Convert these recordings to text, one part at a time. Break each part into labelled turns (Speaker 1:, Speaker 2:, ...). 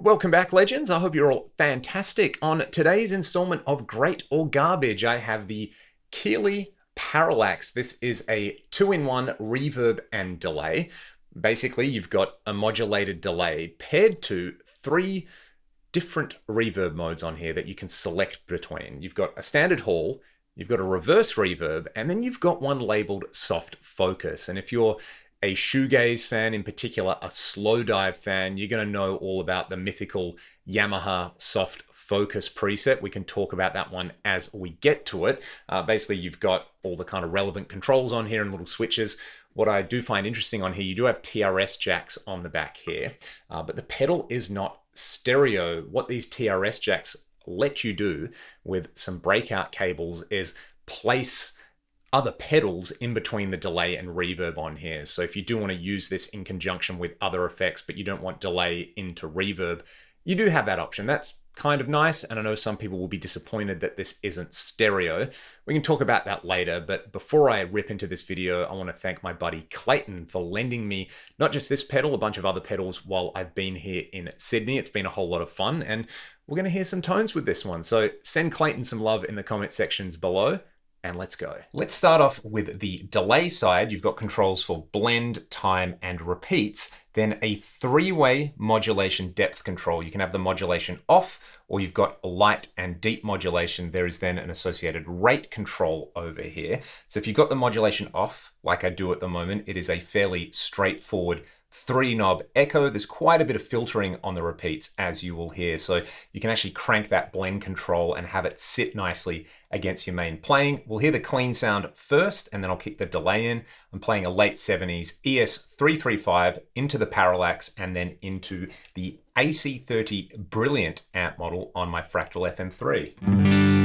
Speaker 1: Welcome back, legends. I hope you're all fantastic. On today's installment of Great or Garbage, I have the Keeley Parallax. This is a 2-in-1 reverb and delay. Basically, you've got a modulated delay paired to 3 different reverb modes on here that you can select between. You've got a standard hall, you've got a reverse reverb, and then you've got one labeled soft focus. And if you're a shoegaze fan, in particular a slow dive fan, you're going to know all about the mythical Yamaha soft focus preset. We can talk about that one as we get to it. Basically, you've got all the kind of relevant controls on here and little switches. What I do find interesting on here, you do have TRS jacks on the back here, but the pedal is not stereo. What these TRS jacks let you do with some breakout cables is place other pedals in between the delay and reverb on here. So if you do want to use this in conjunction with other effects, but you don't want delay into reverb, you do have that option. That's kind of nice, and I know some people will be disappointed that this isn't stereo. We can talk about that later, but before I rip into this video, I want to thank my buddy Clayton for lending me not just this pedal, a bunch of other pedals while I've been here in Sydney. It's been a whole lot of fun, and we're going to hear some tones with this one. So send Clayton some love in the comment sections below. And let's go. Let's start off with the delay side. You've got controls for blend, time, and repeats. Then a 3-way modulation depth control. You can have the modulation off, or you've got light and deep modulation. There is then an associated rate control over here. So if you've got the modulation off, like I do at the moment, it is a fairly straightforward 3-knob echo. There's quite a bit of filtering on the repeats, as you will hear. So you can actually crank that blend control and have it sit nicely against your main playing. We'll hear the clean sound first, and then I'll kick the delay in. I'm playing a late 70s ES335 into the Parallax and then into the AC30 Brilliant amp model on my Fractal FM3.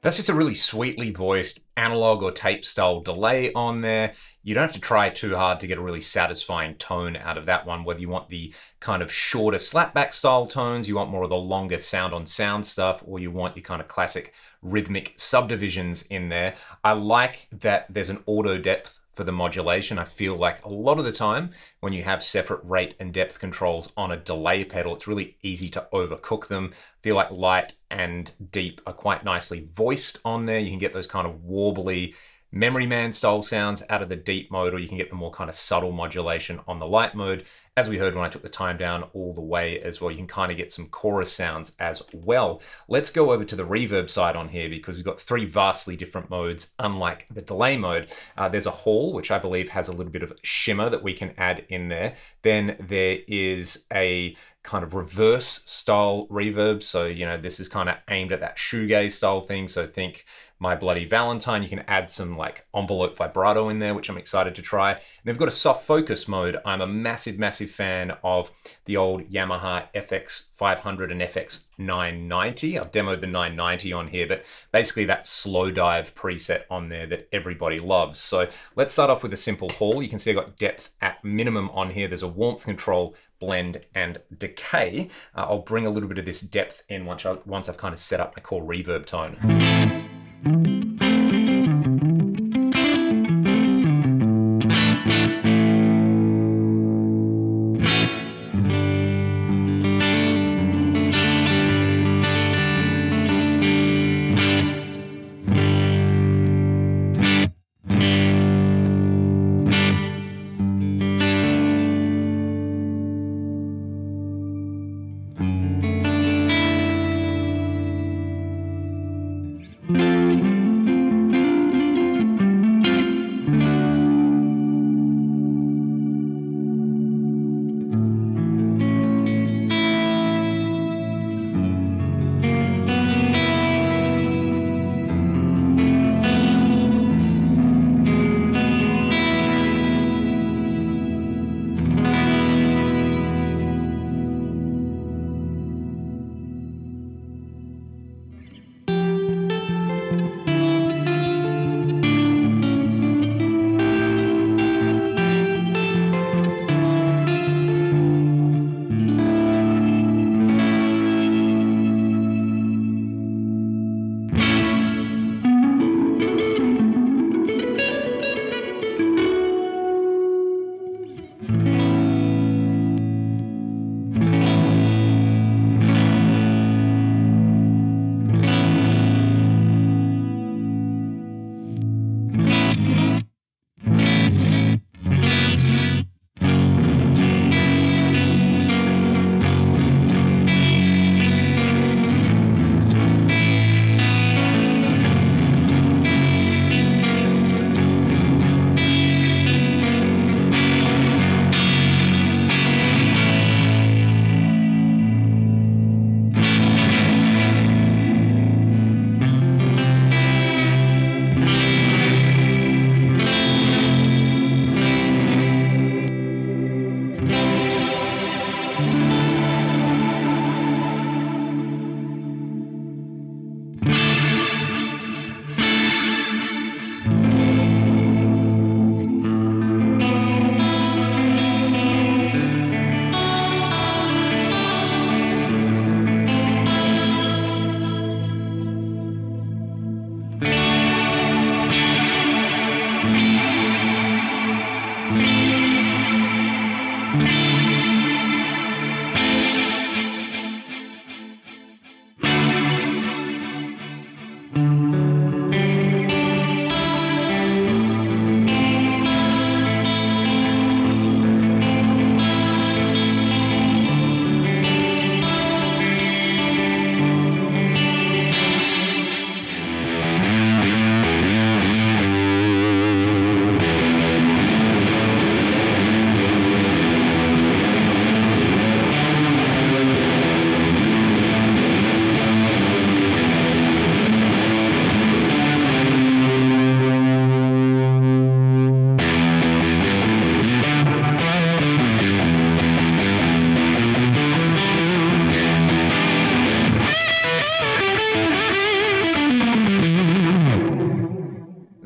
Speaker 1: That's just a really sweetly voiced analog or tape style delay on there. You don't have to try too hard to get a really satisfying tone out of that one, whether you want the kind of shorter slapback style tones, you want more of the longer sound on sound stuff, or you want your kind of classic rhythmic subdivisions in there. I like that there's an auto depth for the modulation. I feel like a lot of the time when you have separate rate and depth controls on a delay pedal, it's really easy to overcook them. I feel like light and deep are quite nicely voiced on there. You can get those kind of warbly Memory Man style sounds out of the deep mode, or you can get the more kind of subtle modulation on the light mode. As we heard when I took the time down all the way as well, you can kind of get some chorus sounds as well. Let's go over to the reverb side on here because we've got three vastly different modes, unlike the delay mode. There's a hall, which I believe has a little bit of shimmer that we can add in there. Then there is a kind of reverse style reverb. So, you know, this is kind of aimed at that shoegaze style thing. So think My Bloody Valentine. You can add some like envelope vibrato in there, which I'm excited to try. And they've got a soft focus mode. I'm a massive fan of the old Yamaha FX 500 and FX 990. I've demoed the 990 on here, but basically that slow dive preset on there that everybody loves. So let's start off with a simple hall. You can see I've got depth at minimum on here. There's a warmth control, blend, and decay. I'll bring a little bit of this depth in once I've kind of set up my core reverb tone.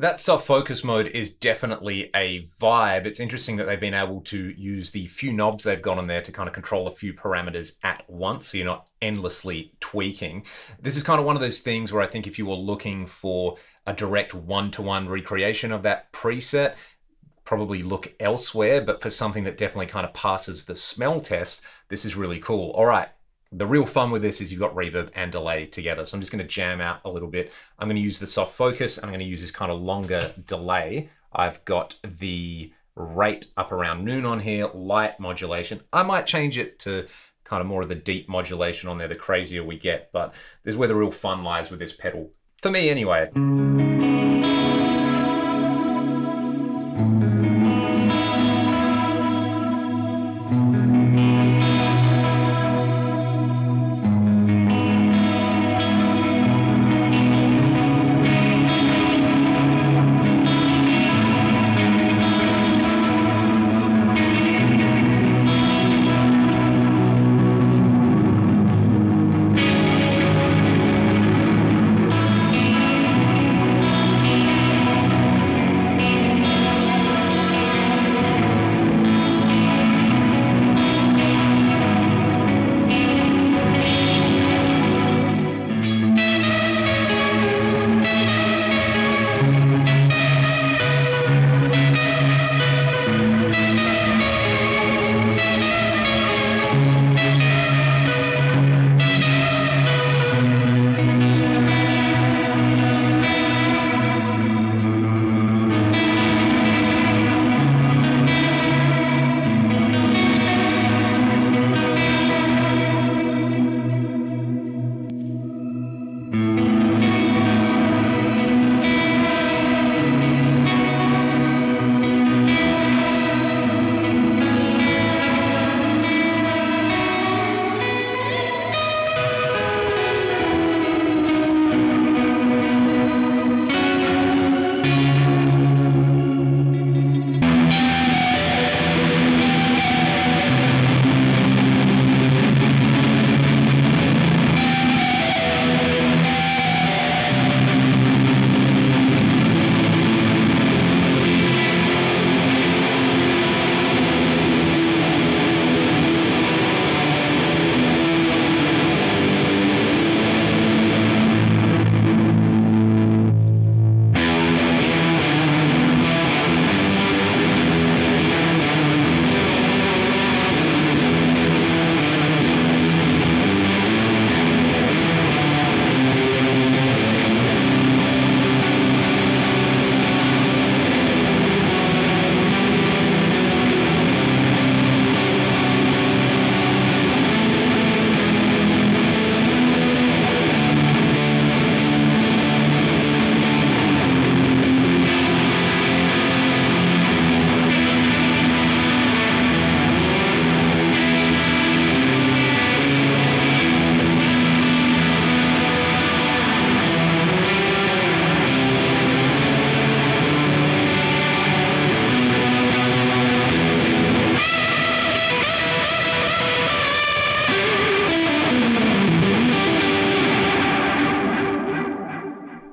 Speaker 1: That soft focus mode is definitely a vibe. It's interesting that they've been able to use the few knobs they've got on there to kind of control a few parameters at once, so you're not endlessly tweaking. This is kind of one of those things where I think if you were looking for a direct one-to-one recreation of that preset, probably look elsewhere, but for something that definitely kind of passes the smell test, this is really cool. All right. The real fun with this is you've got reverb and delay together. So I'm just going to jam out a little bit. I'm going to use the soft focus. I'm going to use this kind of longer delay. I've got the rate up around noon on here, light modulation. I might change it to kind of more of the deep modulation on there, the crazier we get. But this is where the real fun lies with this pedal. For me anyway.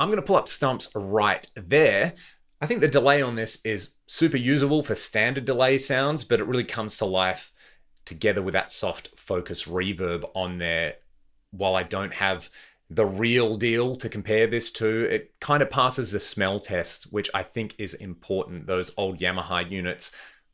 Speaker 1: I'm going to pull up stumps right there. I think the delay on this is super usable for standard delay sounds, but it really comes to life together with that soft focus reverb on there. While I don't have the real deal to compare this to, it kind of passes the smell test, which I think is important. Those old Yamaha units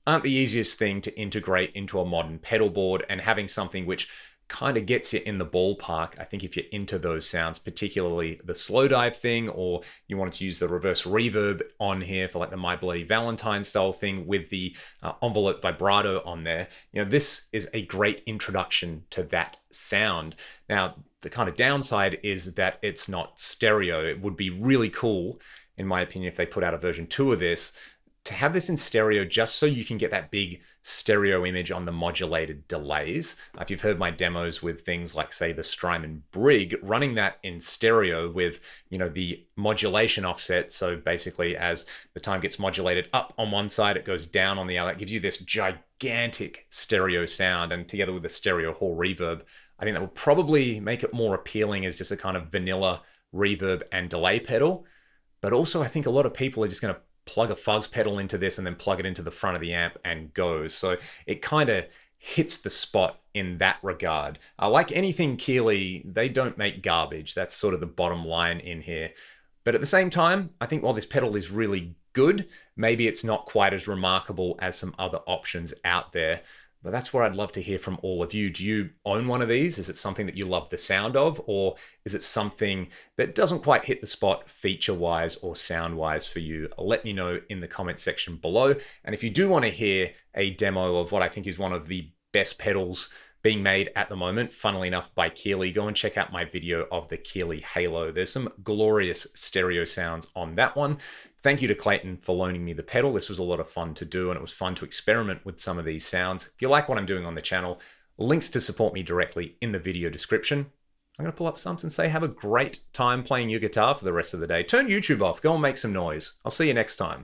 Speaker 1: aren't the easiest thing to integrate into a modern pedal board, and having something which kind of gets you in the ballpark. I think if you're into those sounds, particularly the slow dive thing, or you wanted to use the reverse reverb on here for like the My Bloody Valentine style thing with the envelope vibrato on there, you know, this is a great introduction to that sound. Now, the kind of downside is that it's not stereo. It would be really cool, in my opinion, if they put out a version 2 of this, to have this in stereo just so you can get that big stereo image on the modulated delays. If you've heard my demos with things like, say, the Strymon Brig, running that in stereo with, you know, the modulation offset. So basically, as the time gets modulated up on one side, it goes down on the other. It gives you this gigantic stereo sound, and together with the stereo hall reverb, I think that would probably make it more appealing as just a kind of vanilla reverb and delay pedal. But also, I think a lot of people are just going to plug a fuzz pedal into this and then plug it into the front of the amp and go. So it kind of hits the spot in that regard. Like anything Keeley, they don't make garbage. That's sort of the bottom line in here. But at the same time, I think while this pedal is really good, maybe it's not quite as remarkable as some other options out there. But that's where I'd love to hear from all of you. Do you own one of these? Is it something that you love the sound of? Or is it something that doesn't quite hit the spot feature-wise or sound-wise for you? Let me know in the comment section below. And if you do want to hear a demo of what I think is one of the best pedals being made at the moment, funnily enough, by Keeley, go and check out my video of the Keeley Halo. There's some glorious stereo sounds on that one. Thank you to Clayton for loaning me the pedal. This was a lot of fun to do, and it was fun to experiment with some of these sounds. If you like what I'm doing on the channel, links to support me directly in the video description. I'm going to pull up stumps and say have a great time playing your guitar for the rest of the day. Turn YouTube off. Go and make some noise. I'll see you next time.